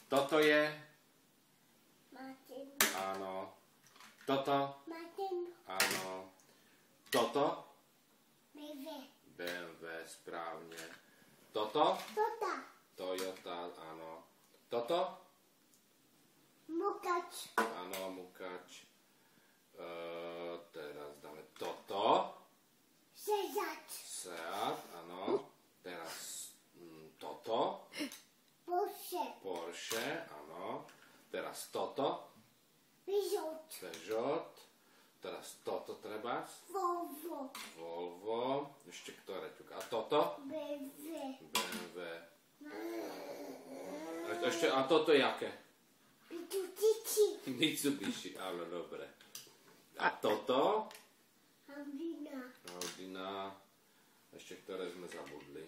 Toto je? Martin. Áno. Toto? Martin. Áno. Toto? BMW. BMW, správne. Toto? Tota. Toyota, áno. Toto? Mukač. Áno, mukač. Teraz dáme toto. Seat, áno. Teraz toto. Porsche, áno. Teraz toto. Peugeot. Teraz toto treba. Volvo. Ešte ktoré tu? A toto? BMW. Ešte, a toto je aké? Mitsubishi, áno, dobre. A toto? Audina. Ešte ktoré sme zabudli.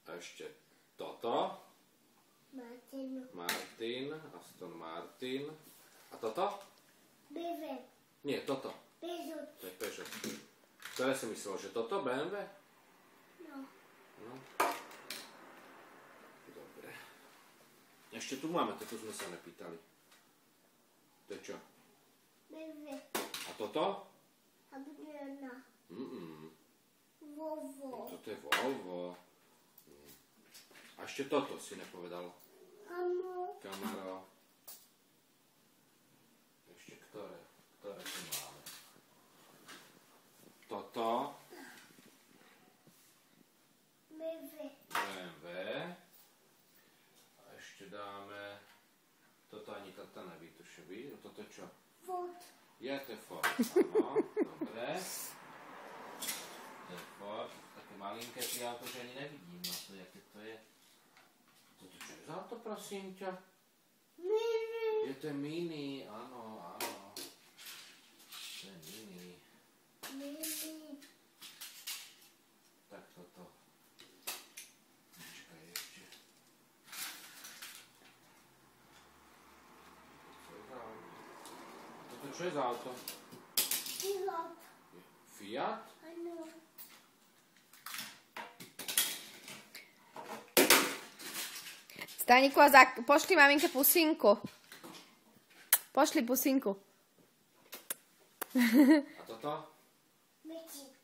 A ešte toto? Martin. Aston Martin. A toto? Nie, toto. To je Peugeot. Ktoré si myslel, že toto? BMW? No. Dobre. Ešte tu máme, toto sme sa nepýtali. To je čo? A toto? Toto je Volvo. A ešte toto si nepovedal. Camaro. Ešte ktoré? Ktoré tu máme? Toto. BMW. A ešte dáme... Toto ani tata neví, to še ví. Toto čo? Ford. Je, to je Ford. Áno, dobre. To je Ford. Také malinké tie auto, že ani nevidím na to, jaké to je. Toto čo je za auto, prosím ťa? Mini. Je to mini, áno, áno. To je mini. Tak toto. Počkaj ešte. Toto čo je za auto? Fiat? Áno. Staníku, pošli maminke pusinku. Pošli pusinku. A toto?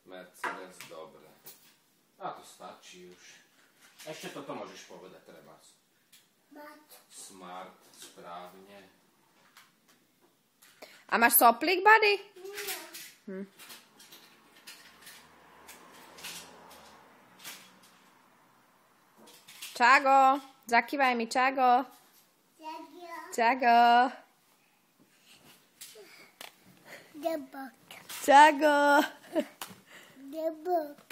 Mercedes, dobre. A to stačí už. Ešte toto môžeš povedať, treba. Smart, správne. A máš soplík, buddy? Nie. Čago, zakývaj mi, Čago. Čago. Čago. Debok.